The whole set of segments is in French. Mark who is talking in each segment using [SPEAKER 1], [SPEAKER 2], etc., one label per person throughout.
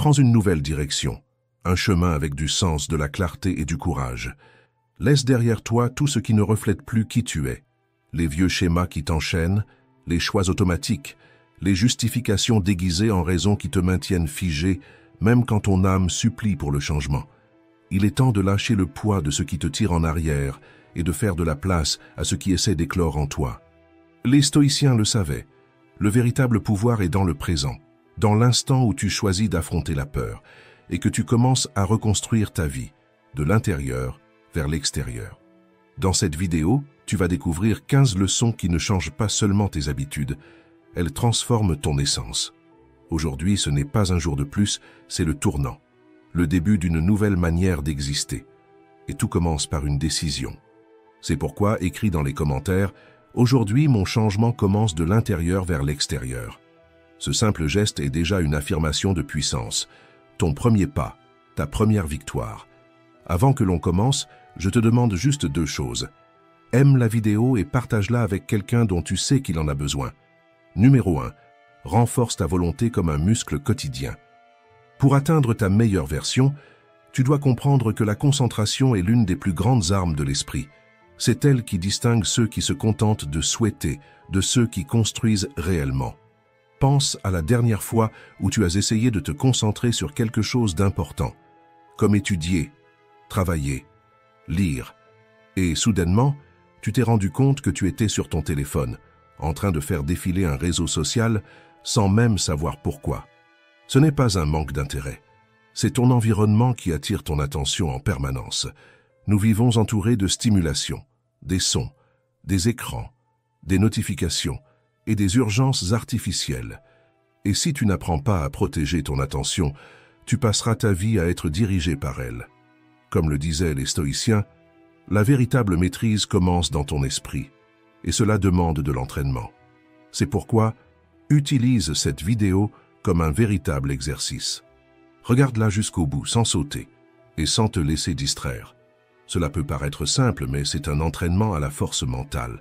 [SPEAKER 1] Prends une nouvelle direction, un chemin avec du sens, de la clarté et du courage. Laisse derrière toi tout ce qui ne reflète plus qui tu es. Les vieux schémas qui t'enchaînent, les choix automatiques, les justifications déguisées en raisons qui te maintiennent figé, même quand ton âme supplie pour le changement. Il est temps de lâcher le poids de ce qui te tire en arrière et de faire de la place à ce qui essaie d'éclore en toi. Les stoïciens le savaient. Le véritable pouvoir est dans le présent, dans l'instant où tu choisis d'affronter la peur et que tu commences à reconstruire ta vie, de l'intérieur vers l'extérieur. Dans cette vidéo, tu vas découvrir 15 leçons qui ne changent pas seulement tes habitudes, elles transforment ton essence. Aujourd'hui, ce n'est pas un jour de plus, c'est le tournant, le début d'une nouvelle manière d'exister. Et tout commence par une décision. C'est pourquoi, écris dans les commentaires, « Aujourd'hui, mon changement commence de l'intérieur vers l'extérieur ». Ce simple geste est déjà une affirmation de puissance, ton premier pas, ta première victoire. Avant que l'on commence, je te demande juste 2 choses. Aime la vidéo et partage-la avec quelqu'un dont tu sais qu'il en a besoin. Numéro 1. Renforce ta volonté comme un muscle quotidien. Pour atteindre ta meilleure version, tu dois comprendre que la concentration est l'une des plus grandes armes de l'esprit. C'est elle qui distingue ceux qui se contentent de souhaiter de ceux qui construisent réellement. Pense à la dernière fois où tu as essayé de te concentrer sur quelque chose d'important, comme étudier, travailler, lire, et soudainement, tu t'es rendu compte que tu étais sur ton téléphone, en train de faire défiler un réseau social sans même savoir pourquoi. Ce n'est pas un manque d'intérêt, c'est ton environnement qui attire ton attention en permanence. Nous vivons entourés de stimulations, des sons, des écrans, des notifications et des urgences artificielles. Et si tu n'apprends pas à protéger ton attention, tu passeras ta vie à être dirigé par elle. Comme le disaient les stoïciens, la véritable maîtrise commence dans ton esprit, et cela demande de l'entraînement. C'est pourquoi, utilise cette vidéo comme un véritable exercice. Regarde-la jusqu'au bout, sans sauter, et sans te laisser distraire. Cela peut paraître simple, mais c'est un entraînement à la force mentale.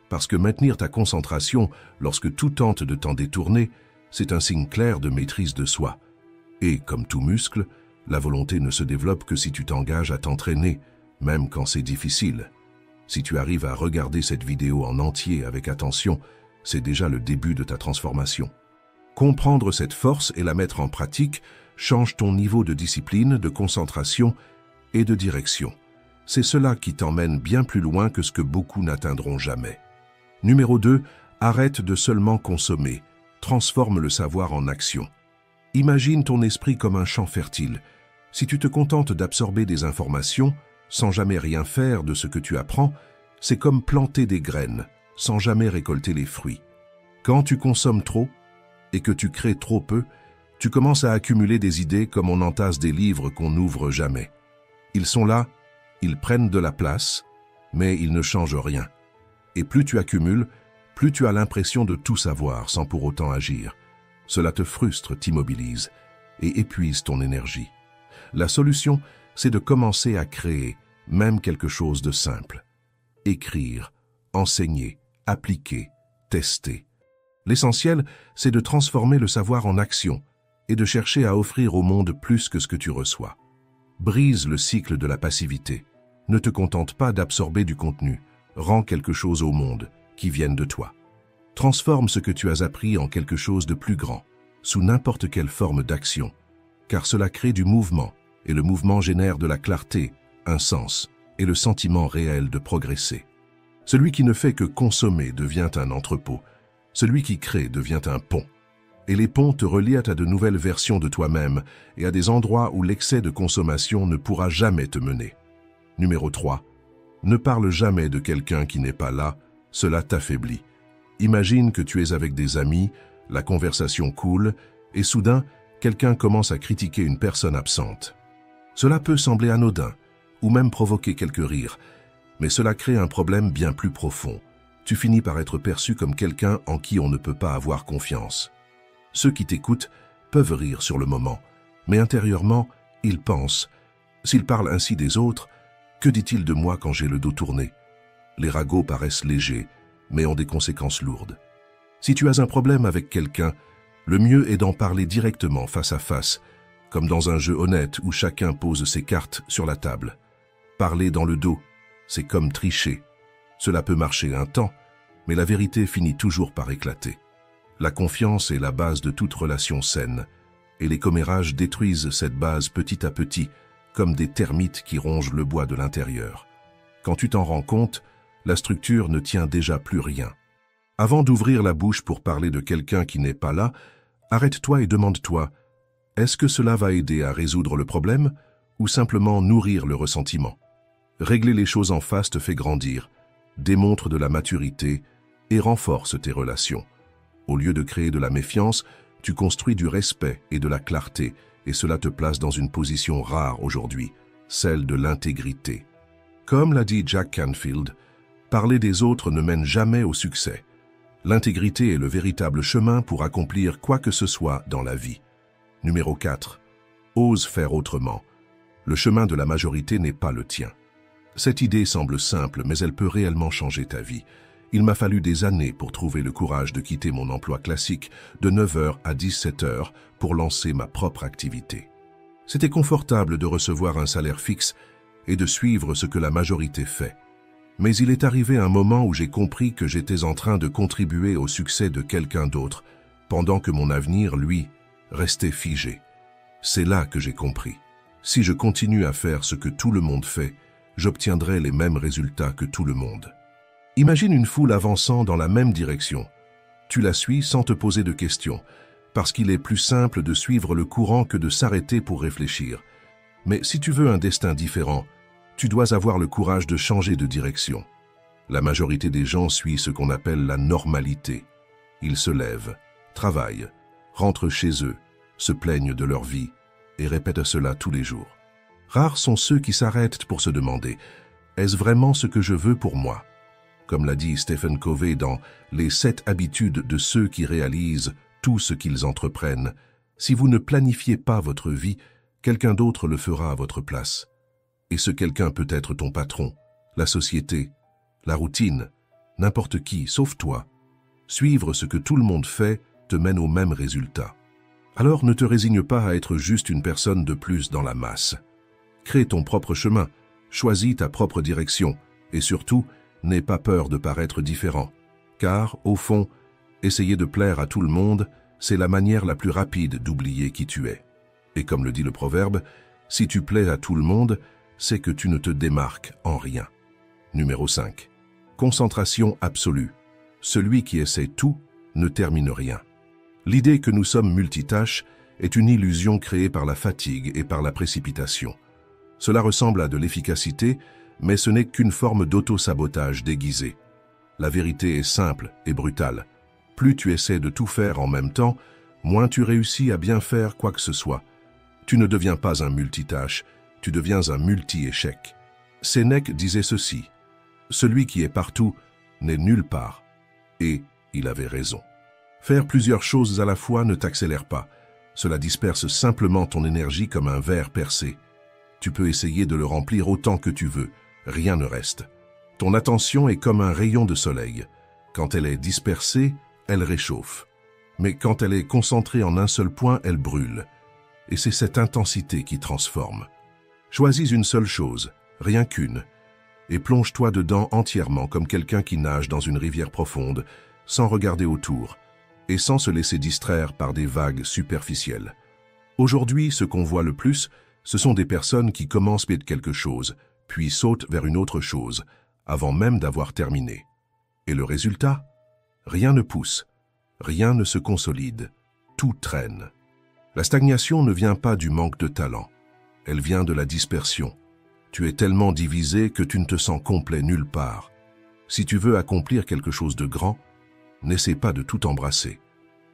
[SPEAKER 1] Parce que maintenir ta concentration lorsque tout tente de t'en détourner, c'est un signe clair de maîtrise de soi. Et, comme tout muscle, la volonté ne se développe que si tu t'engages à t'entraîner, même quand c'est difficile. Si tu arrives à regarder cette vidéo en entier avec attention, c'est déjà le début de ta transformation. Comprendre cette force et la mettre en pratique change ton niveau de discipline, de concentration et de direction. C'est cela qui t'emmène bien plus loin que ce que beaucoup n'atteindront jamais. Numéro 2, arrête de seulement consommer. Transforme le savoir en action. Imagine ton esprit comme un champ fertile. Si tu te contentes d'absorber des informations, sans jamais rien faire de ce que tu apprends, c'est comme planter des graines, sans jamais récolter les fruits. Quand tu consommes trop, et que tu crées trop peu, tu commences à accumuler des idées comme on entasse des livres qu'on n'ouvre jamais. Ils sont là, ils prennent de la place, mais ils ne changent rien. Et plus tu accumules, plus tu as l'impression de tout savoir sans pour autant agir. Cela te frustre, t'immobilise et épuise ton énergie. La solution, c'est de commencer à créer, même quelque chose de simple. Écrire, enseigner, appliquer, tester. L'essentiel, c'est de transformer le savoir en action et de chercher à offrir au monde plus que ce que tu reçois. Brise le cycle de la passivité. Ne te contente pas d'absorber du contenu. Rends quelque chose au monde qui vienne de toi. Transforme ce que tu as appris en quelque chose de plus grand, sous n'importe quelle forme d'action, car cela crée du mouvement, et le mouvement génère de la clarté, un sens, et le sentiment réel de progresser. Celui qui ne fait que consommer devient un entrepôt, celui qui crée devient un pont, et les ponts te relient à de nouvelles versions de toi-même et à des endroits où l'excès de consommation ne pourra jamais te mener. Numéro 3. Ne parle jamais de quelqu'un qui n'est pas là, cela t'affaiblit. Imagine que tu es avec des amis, la conversation coule, et soudain, quelqu'un commence à critiquer une personne absente. Cela peut sembler anodin, ou même provoquer quelques rires, mais cela crée un problème bien plus profond. Tu finis par être perçu comme quelqu'un en qui on ne peut pas avoir confiance. Ceux qui t'écoutent peuvent rire sur le moment, mais intérieurement, ils pensent « S'il parle ainsi des autres, que dit-il de moi quand j'ai le dos tourné ?» Les ragots paraissent légers, mais ont des conséquences lourdes. Si tu as un problème avec quelqu'un, le mieux est d'en parler directement face à face, comme dans un jeu honnête où chacun pose ses cartes sur la table. Parler dans le dos, c'est comme tricher. Cela peut marcher un temps, mais la vérité finit toujours par éclater. La confiance est la base de toute relation saine, et les commérages détruisent cette base petit à petit, comme des termites qui rongent le bois de l'intérieur. Quand tu t'en rends compte, la structure ne tient déjà plus rien. Avant d'ouvrir la bouche pour parler de quelqu'un qui n'est pas là, arrête-toi et demande-toi, est-ce que cela va aider à résoudre le problème ou simplement nourrir le ressentiment? Régler les choses en face te fait grandir, démontre de la maturité et renforce tes relations. Au lieu de créer de la méfiance, tu construis du respect et de la clarté, et cela te place dans une position rare aujourd'hui, celle de l'intégrité. Comme l'a dit Jack Canfield, parler des autres ne mène jamais au succès. L'intégrité est le véritable chemin pour accomplir quoi que ce soit dans la vie. Numéro 4. Ose faire autrement. Le chemin de la majorité n'est pas le tien. Cette idée semble simple, mais elle peut réellement changer ta vie. Il m'a fallu des années pour trouver le courage de quitter mon emploi classique de 9h à 17h pour lancer ma propre activité. C'était confortable de recevoir un salaire fixe et de suivre ce que la majorité fait. Mais il est arrivé un moment où j'ai compris que j'étais en train de contribuer au succès de quelqu'un d'autre, pendant que mon avenir, lui, restait figé. C'est là que j'ai compris. Si je continue à faire ce que tout le monde fait, j'obtiendrai les mêmes résultats que tout le monde. Imagine une foule avançant dans la même direction. Tu la suis sans te poser de questions, parce qu'il est plus simple de suivre le courant que de s'arrêter pour réfléchir. Mais si tu veux un destin différent, tu dois avoir le courage de changer de direction. La majorité des gens suit ce qu'on appelle la normalité. Ils se lèvent, travaillent, rentrent chez eux, se plaignent de leur vie et répètent cela tous les jours. Rares sont ceux qui s'arrêtent pour se demander « Est-ce vraiment ce que je veux pour moi ?» Comme l'a dit Stephen Covey dans « Les 7 habitudes de ceux qui réalisent tout ce qu'ils entreprennent », si vous ne planifiez pas votre vie, quelqu'un d'autre le fera à votre place. Et ce quelqu'un peut être ton patron, la société, la routine, n'importe qui, sauf toi. Suivre ce que tout le monde fait te mène au même résultat. Alors ne te résigne pas à être juste une personne de plus dans la masse. Crée ton propre chemin, choisis ta propre direction et surtout, n'aie pas peur de paraître différent. Car, au fond, essayer de plaire à tout le monde, c'est la manière la plus rapide d'oublier qui tu es. Et comme le dit le proverbe, si tu plais à tout le monde, c'est que tu ne te démarques en rien. Numéro 5. Concentration absolue. Celui qui essaie tout ne termine rien. L'idée que nous sommes multitâches est une illusion créée par la fatigue et par la précipitation. Cela ressemble à de l'efficacité, mais ce n'est qu'une forme d'auto-sabotage déguisé. La vérité est simple et brutale. Plus tu essaies de tout faire en même temps, moins tu réussis à bien faire quoi que ce soit. Tu ne deviens pas un multitâche, tu deviens un multi-échec. Sénèque disait ceci, « Celui qui est partout n'est nulle part. » Et il avait raison. Faire plusieurs choses à la fois ne t'accélère pas. Cela disperse simplement ton énergie comme un verre percé. Tu peux essayer de le remplir autant que tu veux, rien ne reste. Ton attention est comme un rayon de soleil. Quand elle est dispersée, elle réchauffe. Mais quand elle est concentrée en un seul point, elle brûle. Et c'est cette intensité qui transforme. Choisis une seule chose, rien qu'une, et plonge-toi dedans entièrement comme quelqu'un qui nage dans une rivière profonde, sans regarder autour, et sans se laisser distraire par des vagues superficielles. Aujourd'hui, ce qu'on voit le plus, ce sont des personnes qui commencent par quelque chose, puis sautent vers une autre chose, avant même d'avoir terminé. Et le résultat? Rien ne pousse, rien ne se consolide, tout traîne. La stagnation ne vient pas du manque de talent, elle vient de la dispersion. Tu es tellement divisé que tu ne te sens complet nulle part. Si tu veux accomplir quelque chose de grand, n'essaie pas de tout embrasser.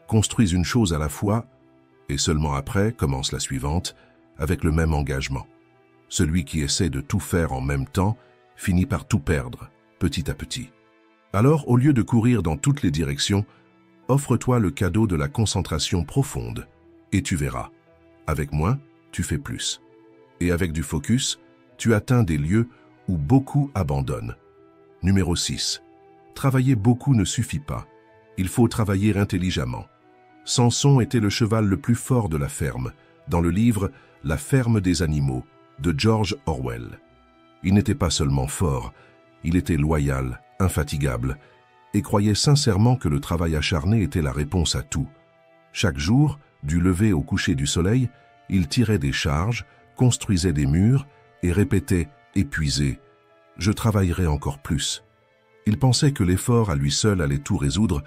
[SPEAKER 1] Construis une chose à la fois, et seulement après commence la suivante, avec le même engagement. Celui qui essaie de tout faire en même temps finit par tout perdre, petit à petit. Alors, au lieu de courir dans toutes les directions, offre-toi le cadeau de la concentration profonde, et tu verras. Avec moins, tu fais plus. Et avec du focus, tu atteins des lieux où beaucoup abandonnent. Numéro 6. Travailler beaucoup ne suffit pas. Il faut travailler intelligemment. Samson était le cheval le plus fort de la ferme, dans le livre La ferme des animaux de George Orwell. Il n'était pas seulement fort, il était loyal, infatigable, et croyait sincèrement que le travail acharné était la réponse à tout. Chaque jour, du lever au coucher du soleil, il tirait des charges, construisait des murs et répétait, épuisé, « Je travaillerai encore plus ». Il pensait que l'effort à lui seul allait tout résoudre,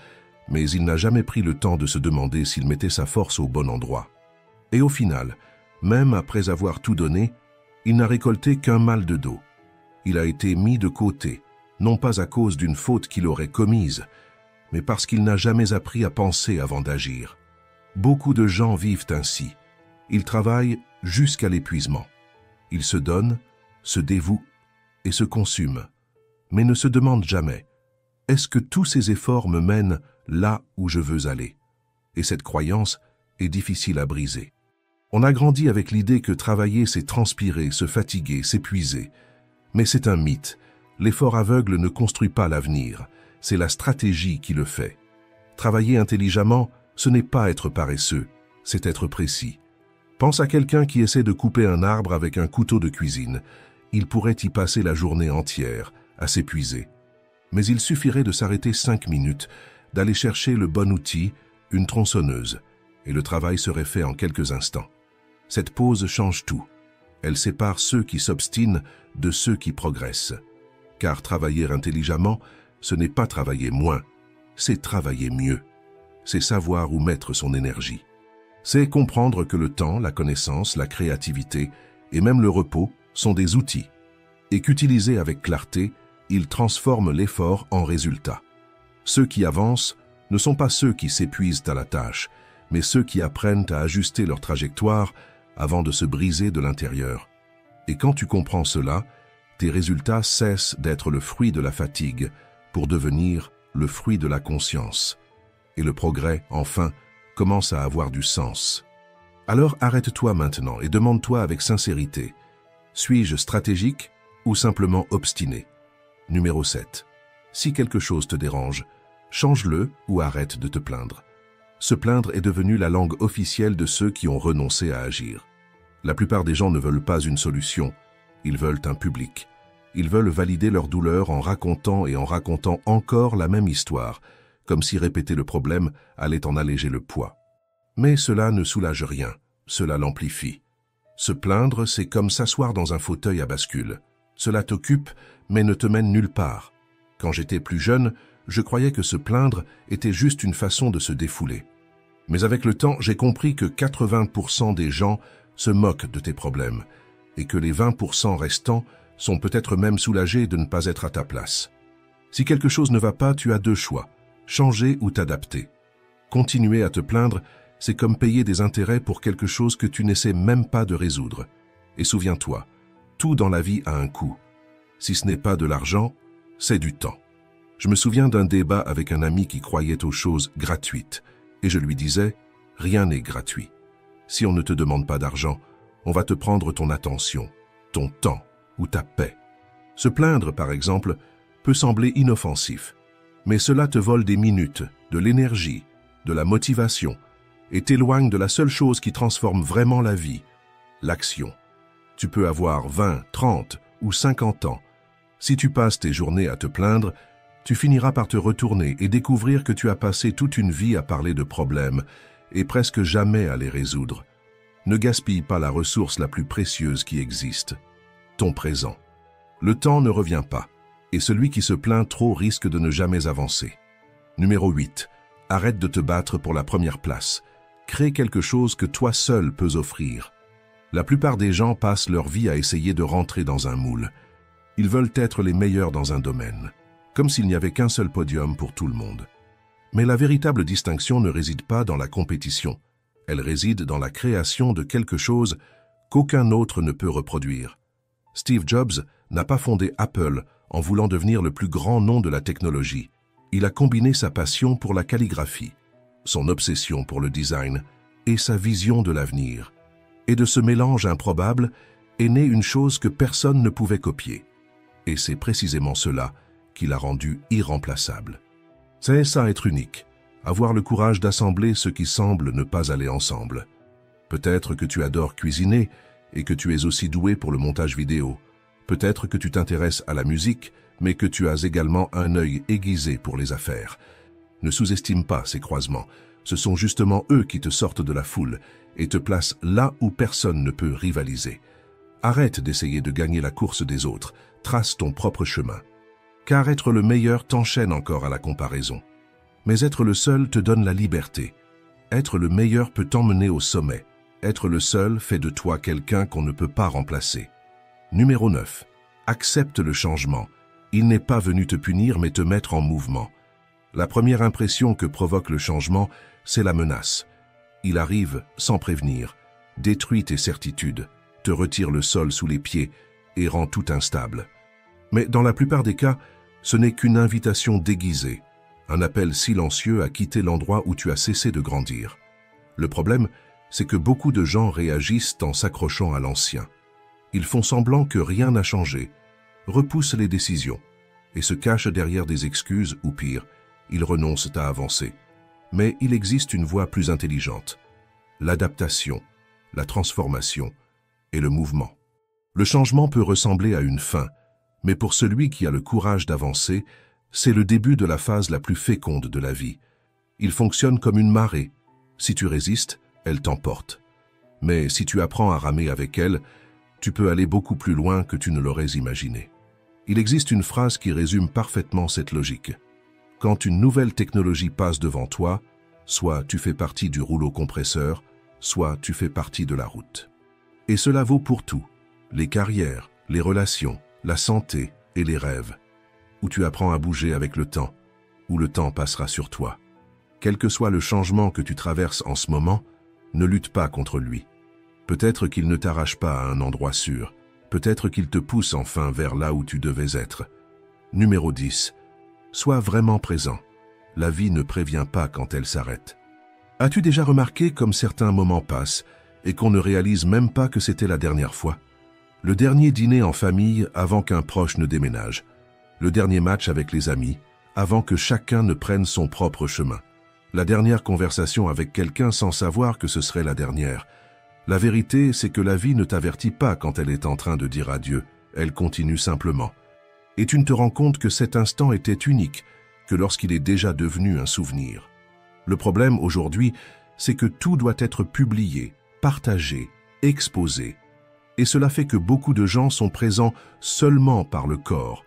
[SPEAKER 1] mais il n'a jamais pris le temps de se demander s'il mettait sa force au bon endroit. Et au final, même après avoir tout donné, il n'a récolté qu'un mal de dos. Il a été mis de côté, non pas à cause d'une faute qu'il aurait commise, mais parce qu'il n'a jamais appris à penser avant d'agir. Beaucoup de gens vivent ainsi. Ils travaillent jusqu'à l'épuisement. Ils se donnent, se dévouent et se consument, mais ne se demandent jamais « Est-ce que tous ces efforts me mènent là où je veux aller ?» Et cette croyance est difficile à briser. On a grandi avec l'idée que travailler, c'est transpirer, se fatiguer, s'épuiser. Mais c'est un mythe. L'effort aveugle ne construit pas l'avenir. C'est la stratégie qui le fait. Travailler intelligemment, ce n'est pas être paresseux, c'est être précis. Pense à quelqu'un qui essaie de couper un arbre avec un couteau de cuisine. Il pourrait y passer la journée entière, à s'épuiser. Mais il suffirait de s'arrêter 5 minutes, d'aller chercher le bon outil, une tronçonneuse, et le travail serait fait en quelques instants. Cette pause change tout. Elle sépare ceux qui s'obstinent de ceux qui progressent. Car travailler intelligemment, ce n'est pas travailler moins, c'est travailler mieux. C'est savoir où mettre son énergie. C'est comprendre que le temps, la connaissance, la créativité et même le repos sont des outils, et qu'utilisés avec clarté, ils transforment l'effort en résultat. Ceux qui avancent ne sont pas ceux qui s'épuisent à la tâche, mais ceux qui apprennent à ajuster leur trajectoire avant de se briser de l'intérieur. Et quand tu comprends cela, tes résultats cessent d'être le fruit de la fatigue pour devenir le fruit de la conscience. Et le progrès, enfin, commence à avoir du sens. Alors arrête-toi maintenant et demande-toi avec sincérité, suis-je stratégique ou simplement obstiné? Numéro 7. Si quelque chose te dérange, change-le ou arrête de te plaindre. Se plaindre est devenu la langue officielle de ceux qui ont renoncé à agir. La plupart des gens ne veulent pas une solution, ils veulent un public. Ils veulent valider leur douleur en racontant et en racontant encore la même histoire, comme si répéter le problème allait en alléger le poids. Mais cela ne soulage rien, cela l'amplifie. Se plaindre, c'est comme s'asseoir dans un fauteuil à bascule. Cela t'occupe, mais ne te mène nulle part. Quand j'étais plus jeune, je croyais que se plaindre était juste une façon de se défouler. Mais avec le temps, j'ai compris que 80% des gens se moquent de tes problèmes, et que les 20% restants sont peut-être même soulagés de ne pas être à ta place. Si quelque chose ne va pas, tu as 2 choix, changer ou t'adapter. Continuer à te plaindre, c'est comme payer des intérêts pour quelque chose que tu n'essaies même pas de résoudre. Et souviens-toi, tout dans la vie a un coût. Si ce n'est pas de l'argent, c'est du temps. Je me souviens d'un débat avec un ami qui croyait aux choses gratuites, et je lui disais, rien n'est gratuit. Si on ne te demande pas d'argent, on va te prendre ton attention, ton temps ou ta paix. Se plaindre, par exemple, peut sembler inoffensif, mais cela te vole des minutes, de l'énergie, de la motivation, et t'éloigne de la seule chose qui transforme vraiment la vie, l'action. Tu peux avoir 20, 30 ou 50 ans. Si tu passes tes journées à te plaindre, tu finiras par te retourner et découvrir que tu as passé toute une vie à parler de problèmes et presque jamais à les résoudre. Ne gaspille pas la ressource la plus précieuse qui existe, ton présent. Le temps ne revient pas, et celui qui se plaint trop risque de ne jamais avancer. Numéro 8. Arrête de te battre pour la première place. Crée quelque chose que toi seul peux offrir. La plupart des gens passent leur vie à essayer de rentrer dans un moule. Ils veulent être les meilleurs dans un domaine, comme s'il n'y avait qu'un seul podium pour tout le monde. Mais la véritable distinction ne réside pas dans la compétition. Elle réside dans la création de quelque chose qu'aucun autre ne peut reproduire. Steve Jobs n'a pas fondé Apple en voulant devenir le plus grand nom de la technologie. Il a combiné sa passion pour la calligraphie, son obsession pour le design et sa vision de l'avenir. Et de ce mélange improbable est née une chose que personne ne pouvait copier. Et c'est précisément cela qui l'a rendu irremplaçable. C'est ça être unique, avoir le courage d'assembler ce qui semble ne pas aller ensemble. Peut-être que tu adores cuisiner et que tu es aussi doué pour le montage vidéo. Peut-être que tu t'intéresses à la musique, mais que tu as également un œil aiguisé pour les affaires. Ne sous-estime pas ces croisements. Ce sont justement eux qui te sortent de la foule et te placent là où personne ne peut rivaliser. Arrête d'essayer de gagner la course des autres, trace ton propre chemin. Car être le meilleur t'enchaîne encore à la comparaison. Mais être le seul te donne la liberté. Être le meilleur peut t'emmener au sommet. Être le seul fait de toi quelqu'un qu'on ne peut pas remplacer. Numéro 9. Accepte le changement. Il n'est pas venu te punir mais te mettre en mouvement. La première impression que provoque le changement, c'est la menace. Il arrive sans prévenir, détruit tes certitudes, te retire le sol sous les pieds et rend tout instable. Mais dans la plupart des cas, ce n'est qu'une invitation déguisée, un appel silencieux à quitter l'endroit où tu as cessé de grandir. Le problème, c'est que beaucoup de gens réagissent en s'accrochant à l'ancien. Ils font semblant que rien n'a changé, repoussent les décisions et se cachent derrière des excuses ou pire, ils renoncent à avancer. Mais il existe une voie plus intelligente. L'adaptation, la transformation et le mouvement. Le changement peut ressembler à une fin, mais pour celui qui a le courage d'avancer, c'est le début de la phase la plus féconde de la vie. Il fonctionne comme une marée. Si tu résistes, elle t'emporte. Mais si tu apprends à ramer avec elle, tu peux aller beaucoup plus loin que tu ne l'aurais imaginé. Il existe une phrase qui résume parfaitement cette logique. Quand une nouvelle technologie passe devant toi, soit tu fais partie du rouleau compresseur, soit tu fais partie de la route. Et cela vaut pour tout, les carrières, les relations, la santé et les rêves, où tu apprends à bouger avec le temps, où le temps passera sur toi. Quel que soit le changement que tu traverses en ce moment, ne lutte pas contre lui. Peut-être qu'il ne t'arrache pas à un endroit sûr, peut-être qu'il te pousse enfin vers là où tu devais être. Numéro 10. Sois vraiment présent. La vie ne prévient pas quand elle s'arrête. As-tu déjà remarqué comme certains moments passent et qu'on ne réalise même pas que c'était la dernière fois? Le dernier dîner en famille avant qu'un proche ne déménage. Le dernier match avec les amis avant que chacun ne prenne son propre chemin. La dernière conversation avec quelqu'un sans savoir que ce serait la dernière. La vérité, c'est que la vie ne t'avertit pas quand elle est en train de dire adieu. Elle continue simplement. Et tu ne te rends compte que cet instant était unique, que lorsqu'il est déjà devenu un souvenir. Le problème aujourd'hui, c'est que tout doit être publié, partagé, exposé. Et cela fait que beaucoup de gens sont présents seulement par le corps,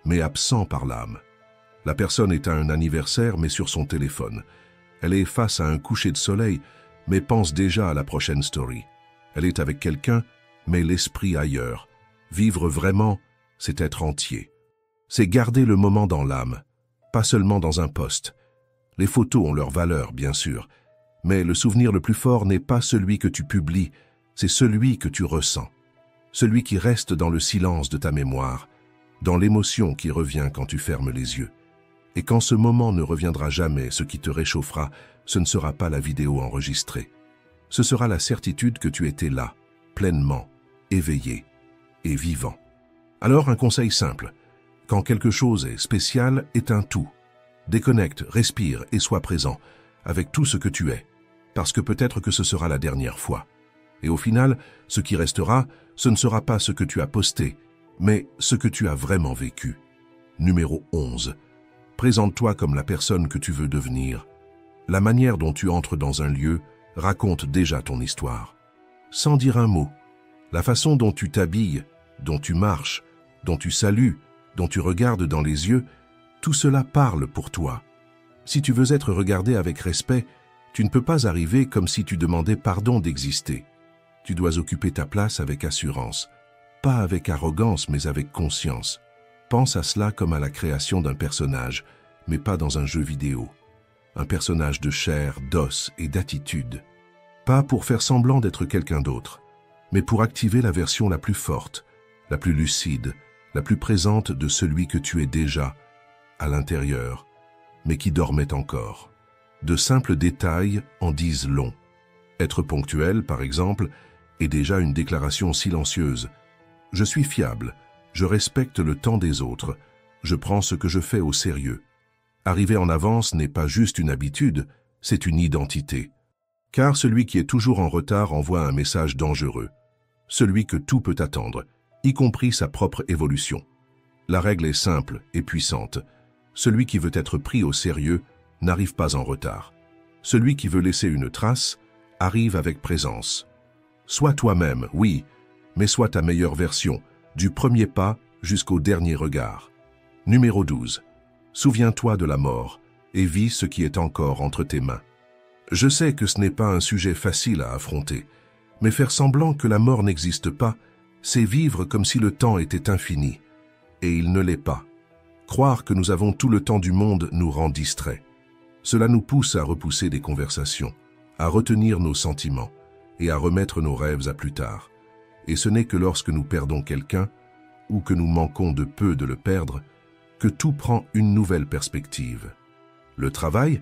[SPEAKER 1] mais absents par l'âme. La personne est à un anniversaire, mais sur son téléphone. Elle est face à un coucher de soleil, mais pense déjà à la prochaine story. Elle est avec quelqu'un, mais l'esprit ailleurs. Vivre vraiment, c'est être entier. C'est garder le moment dans l'âme, pas seulement dans un post. Les photos ont leur valeur, bien sûr, mais le souvenir le plus fort n'est pas celui que tu publies, c'est celui que tu ressens. Celui qui reste dans le silence de ta mémoire, dans l'émotion qui revient quand tu fermes les yeux. Et quand ce moment ne reviendra jamais, ce qui te réchauffera, ce ne sera pas la vidéo enregistrée. Ce sera la certitude que tu étais là, pleinement, éveillé et vivant. Alors un conseil simple. Quand quelque chose est spécial, éteins tout. Déconnecte, respire et sois présent, avec tout ce que tu es, parce que peut-être que ce sera la dernière fois. Et au final, ce qui restera, ce ne sera pas ce que tu as posté, mais ce que tu as vraiment vécu. Numéro 11. Présente-toi comme la personne que tu veux devenir. La manière dont tu entres dans un lieu raconte déjà ton histoire. Sans dire un mot, la façon dont tu t'habilles, dont tu marches, dont tu salues, dont tu regardes dans les yeux, tout cela parle pour toi. Si tu veux être regardé avec respect, tu ne peux pas arriver comme si tu demandais pardon d'exister. Tu dois occuper ta place avec assurance, pas avec arrogance mais avec conscience. Pense à cela comme à la création d'un personnage, mais pas dans un jeu vidéo. Un personnage de chair, d'os et d'attitude. Pas pour faire semblant d'être quelqu'un d'autre, mais pour activer la version la plus forte, la plus lucide, la plus présente de celui que tu es déjà, à l'intérieur, mais qui dormait encore. De simples détails en disent long. Être ponctuel, par exemple, est déjà une déclaration silencieuse. Je suis fiable, je respecte le temps des autres, je prends ce que je fais au sérieux. Arriver en avance n'est pas juste une habitude, c'est une identité. Car celui qui est toujours en retard envoie un message dangereux. Celui que tout peut attendre, y compris sa propre évolution. La règle est simple et puissante. Celui qui veut être pris au sérieux n'arrive pas en retard. Celui qui veut laisser une trace arrive avec présence. Sois toi-même, oui, mais sois ta meilleure version, du premier pas jusqu'au dernier regard. Numéro 12. Souviens-toi de la mort et vis ce qui est encore entre tes mains. Je sais que ce n'est pas un sujet facile à affronter, mais faire semblant que la mort n'existe pas, c'est vivre comme si le temps était infini. Et il ne l'est pas. Croire que nous avons tout le temps du monde nous rend distraits. Cela nous pousse à repousser des conversations, à retenir nos sentiments et à remettre nos rêves à plus tard. Et ce n'est que lorsque nous perdons quelqu'un, ou que nous manquons de peu de le perdre, que tout prend une nouvelle perspective. Le travail,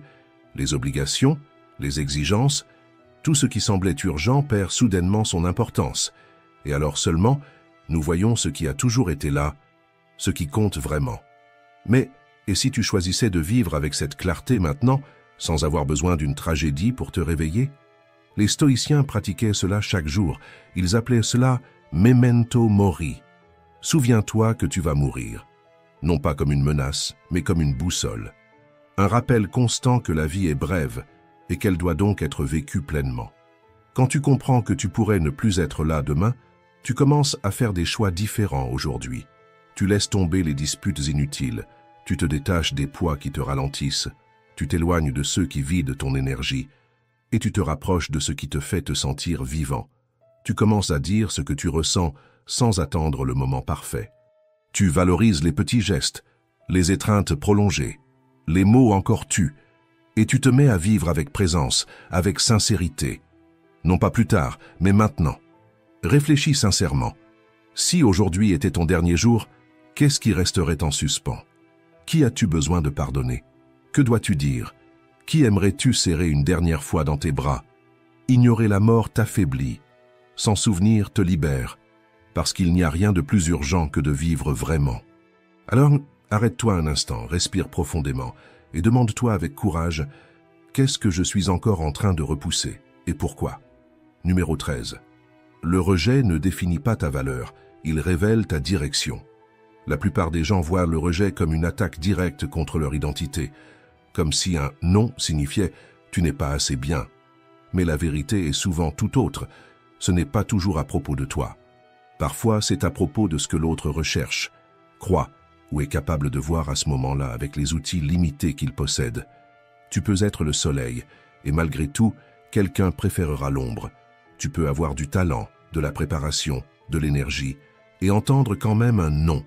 [SPEAKER 1] les obligations, les exigences, tout ce qui semblait urgent perd soudainement son importance. Et alors seulement, nous voyons ce qui a toujours été là, ce qui compte vraiment. Mais, et si tu choisissais de vivre avec cette clarté maintenant, sans avoir besoin d'une tragédie pour te réveiller? Les stoïciens pratiquaient cela chaque jour. Ils appelaient cela « memento mori ». Souviens-toi que tu vas mourir. Non pas comme une menace, mais comme une boussole. Un rappel constant que la vie est brève et qu'elle doit donc être vécue pleinement. Quand tu comprends que tu pourrais ne plus être là demain, tu commences à faire des choix différents aujourd'hui. Tu laisses tomber les disputes inutiles, tu te détaches des poids qui te ralentissent, tu t'éloignes de ceux qui vident ton énergie et tu te rapproches de ce qui te fait te sentir vivant. Tu commences à dire ce que tu ressens sans attendre le moment parfait. Tu valorises les petits gestes, les étreintes prolongées, les mots encore tus, et tu te mets à vivre avec présence, avec sincérité. Non pas plus tard, mais maintenant. Réfléchis sincèrement. Si aujourd'hui était ton dernier jour, qu'est-ce qui resterait en suspens? Qui as-tu besoin de pardonner? Que dois-tu dire? Qui aimerais-tu serrer une dernière fois dans tes bras? Ignorer la mort t'affaiblit. S'en souvenir te libère, parce qu'il n'y a rien de plus urgent que de vivre vraiment. Alors, arrête-toi un instant, respire profondément et demande-toi avec courage, qu'est-ce que je suis encore en train de repousser et pourquoi? Numéro 13. Le rejet ne définit pas ta valeur, il révèle ta direction. La plupart des gens voient le rejet comme une attaque directe contre leur identité, comme si un « non » signifiait « tu n'es pas assez bien ». Mais la vérité est souvent tout autre, ce n'est pas toujours à propos de toi. Parfois, c'est à propos de ce que l'autre recherche, croit ou est capable de voir à ce moment-là avec les outils limités qu'il possède. Tu peux être le soleil, et malgré tout, quelqu'un préférera l'ombre. Tu peux avoir du talent, de la préparation, de l'énergie, et entendre quand même un non.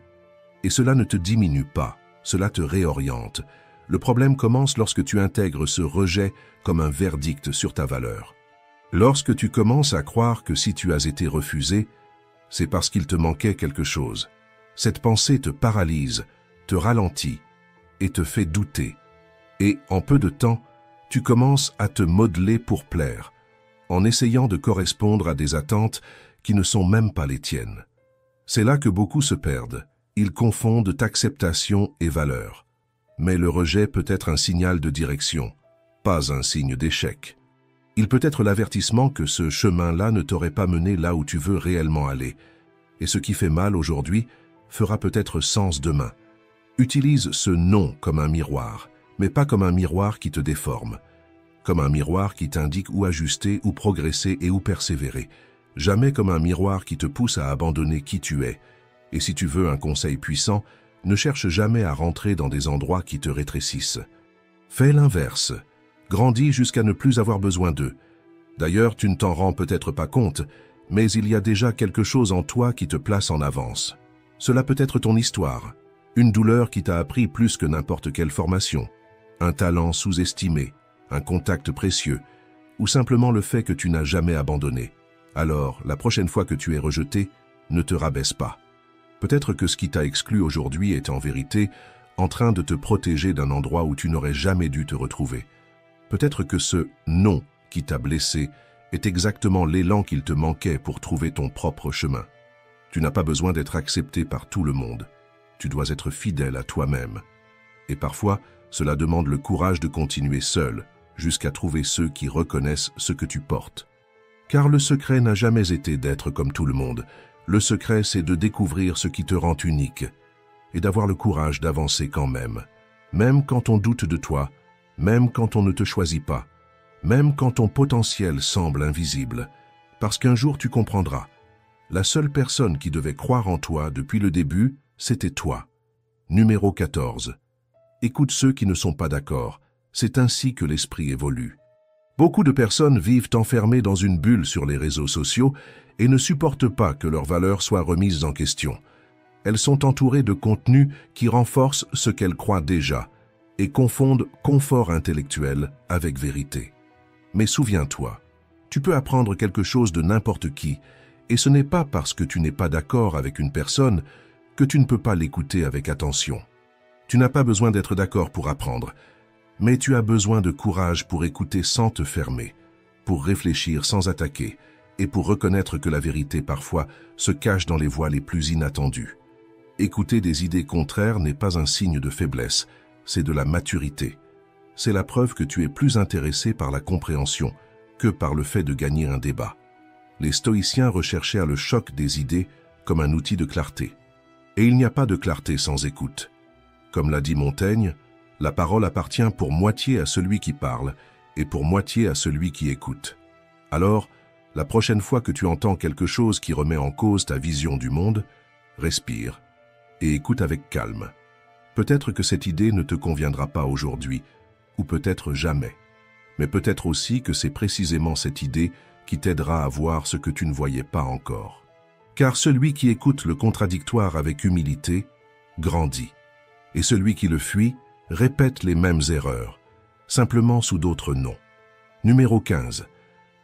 [SPEAKER 1] Et cela ne te diminue pas, cela te réoriente. Le problème commence lorsque tu intègres ce rejet comme un verdict sur ta valeur. Lorsque tu commences à croire que si tu as été refusé, c'est parce qu'il te manquait quelque chose. Cette pensée te paralyse, te ralentit et te fait douter. Et en peu de temps, tu commences à te modeler pour plaire, en essayant de correspondre à des attentes qui ne sont même pas les tiennes. C'est là que beaucoup se perdent. Ils confondent acceptation et valeur. Mais le rejet peut être un signal de direction, pas un signe d'échec. Il peut être l'avertissement que ce chemin-là ne t'aurait pas mené là où tu veux réellement aller. Et ce qui fait mal aujourd'hui fera peut-être sens demain. Utilise ce non comme un miroir, mais pas comme un miroir qui te déforme. Comme un miroir qui t'indique où ajuster, où progresser et où persévérer. Jamais comme un miroir qui te pousse à abandonner qui tu es. Et si tu veux un conseil puissant, ne cherche jamais à rentrer dans des endroits qui te rétrécissent. Fais l'inverse. Grandis jusqu'à ne plus avoir besoin d'eux. D'ailleurs, tu ne t'en rends peut-être pas compte, mais il y a déjà quelque chose en toi qui te place en avance. Cela peut être ton histoire, une douleur qui t'a appris plus que n'importe quelle formation, un talent sous-estimé, un contact précieux, ou simplement le fait que tu n'as jamais abandonné. Alors, la prochaine fois que tu es rejeté, ne te rabaisse pas. Peut-être que ce qui t'a exclu aujourd'hui est en vérité en train de te protéger d'un endroit où tu n'aurais jamais dû te retrouver. Peut-être que ce « non » qui t'a blessé est exactement l'élan qu'il te manquait pour trouver ton propre chemin. Tu n'as pas besoin d'être accepté par tout le monde. Tu dois être fidèle à toi-même. Et parfois, cela demande le courage de continuer seul, jusqu'à trouver ceux qui reconnaissent ce que tu portes. Car le secret n'a jamais été d'être comme tout le monde. Le secret, c'est de découvrir ce qui te rend unique et d'avoir le courage d'avancer quand même quand on doute de toi, même quand on ne te choisit pas, même quand ton potentiel semble invisible, parce qu'un jour tu comprendras. La seule personne qui devait croire en toi depuis le début, c'était toi. Numéro 14. Écoute ceux qui ne sont pas d'accord. C'est ainsi que l'esprit évolue. Beaucoup de personnes vivent enfermées dans une bulle sur les réseaux sociaux et ne supportent pas que leurs valeurs soient remises en question. Elles sont entourées de contenus qui renforcent ce qu'elles croient déjà et confondent confort intellectuel avec vérité. Mais souviens-toi, tu peux apprendre quelque chose de n'importe qui, et ce n'est pas parce que tu n'es pas d'accord avec une personne que tu ne peux pas l'écouter avec attention. Tu n'as pas besoin d'être d'accord pour apprendre, mais tu as besoin de courage pour écouter sans te fermer, pour réfléchir sans attaquer, et pour reconnaître que la vérité parfois se cache dans les voies les plus inattendues. Écouter des idées contraires n'est pas un signe de faiblesse, c'est de la maturité. C'est la preuve que tu es plus intéressé par la compréhension que par le fait de gagner un débat. Les stoïciens recherchèrent le choc des idées comme un outil de clarté. Et il n'y a pas de clarté sans écoute. Comme l'a dit Montaigne, la parole appartient pour moitié à celui qui parle et pour moitié à celui qui écoute. Alors, la prochaine fois que tu entends quelque chose qui remet en cause ta vision du monde, respire et écoute avec calme. Peut-être que cette idée ne te conviendra pas aujourd'hui, ou peut-être jamais. Mais peut-être aussi que c'est précisément cette idée qui t'aidera à voir ce que tu ne voyais pas encore. Car celui qui écoute le contradictoire avec humilité grandit, et celui qui le fuit répète les mêmes erreurs, simplement sous d'autres noms. Numéro 15.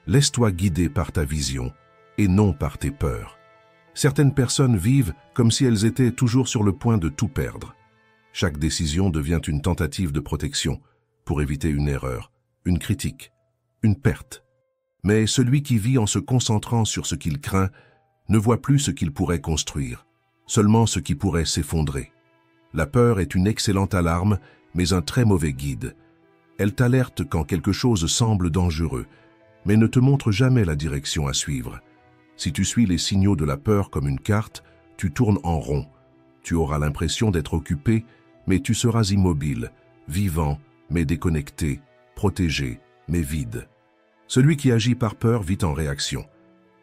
[SPEAKER 1] Laisse-toi guider par ta vision et non par tes peurs. Certaines personnes vivent comme si elles étaient toujours sur le point de tout perdre. Chaque décision devient une tentative de protection pour éviter une erreur, une critique, une perte. Mais celui qui vit en se concentrant sur ce qu'il craint ne voit plus ce qu'il pourrait construire, seulement ce qui pourrait s'effondrer. La peur est une excellente alarme, mais un très mauvais guide. Elle t'alerte quand quelque chose semble dangereux, mais ne te montre jamais la direction à suivre. Si tu suis les signaux de la peur comme une carte, tu tournes en rond. Tu auras l'impression d'être occupé, mais tu seras immobile, vivant, mais déconnecté, protégé, mais vide. Celui qui agit par peur vit en réaction.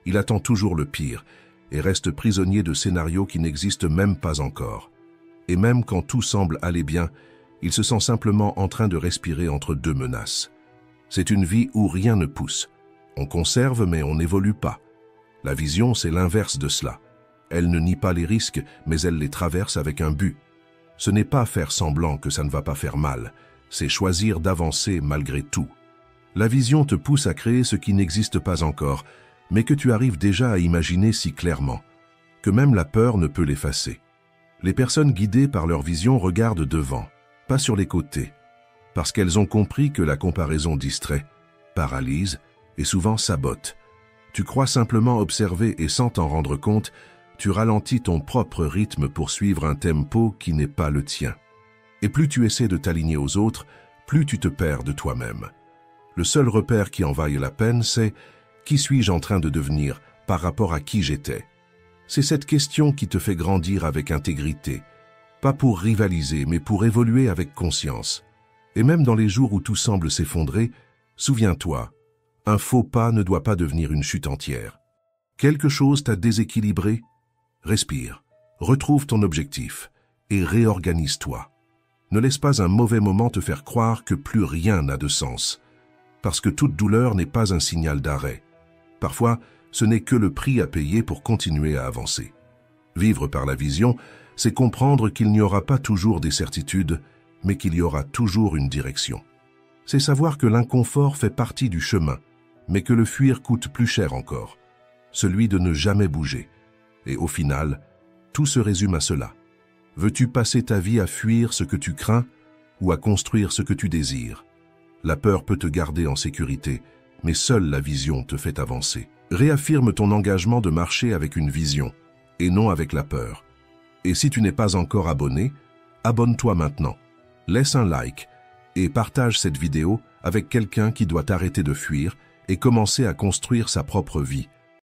[SPEAKER 1] Il attend toujours le pire et reste prisonnier de scénarios qui n'existent même pas encore. Et même quand tout semble aller bien, il se sent simplement en train de respirer entre deux menaces. C'est une vie où rien ne pousse. On conserve mais on n'évolue pas. La vision, c'est l'inverse de cela. Elle ne nie pas les risques, mais elle les traverse avec un but. Ce n'est pas faire semblant que ça ne va pas faire mal, c'est choisir d'avancer malgré tout. La vision te pousse à créer ce qui n'existe pas encore, mais que tu arrives déjà à imaginer si clairement, que même la peur ne peut l'effacer. Les personnes guidées par leur vision regardent devant, pas sur les côtés, parce qu'elles ont compris que la comparaison distrait, paralyse et souvent sabote. Tu crois simplement observer et sans t'en rendre compte, tu ralentis ton propre rythme pour suivre un tempo qui n'est pas le tien. Et plus tu essaies de t'aligner aux autres, plus tu te perds de toi-même. Le seul repère qui en vaille la peine, c'est « qui suis-je en train de devenir par rapport à qui j'étais ?» C'est cette question qui te fait grandir avec intégrité, pas pour rivaliser, mais pour évoluer avec conscience. Et même dans les jours où tout semble s'effondrer, souviens-toi, un faux pas ne doit pas devenir une chute entière. Quelque chose t'a déséquilibré? Respire, retrouve ton objectif et réorganise-toi. Ne laisse pas un mauvais moment te faire croire que plus rien n'a de sens, parce que toute douleur n'est pas un signal d'arrêt. Parfois, ce n'est que le prix à payer pour continuer à avancer. Vivre par la vision, c'est comprendre qu'il n'y aura pas toujours des certitudes, mais qu'il y aura toujours une direction. C'est savoir que l'inconfort fait partie du chemin, mais que le fuir coûte plus cher encore, celui de ne jamais bouger. Et au final, tout se résume à cela. Veux-tu passer ta vie à fuir ce que tu crains ou à construire ce que tu désires? La peur peut te garder en sécurité, mais seule la vision te fait avancer. Réaffirme ton engagement de marcher avec une vision, et non avec la peur. Et si tu n'es pas encore abonné, abonne-toi maintenant. Laisse un like et partage cette vidéo avec quelqu'un qui doit arrêter de fuir et commencer à construire sa propre vie,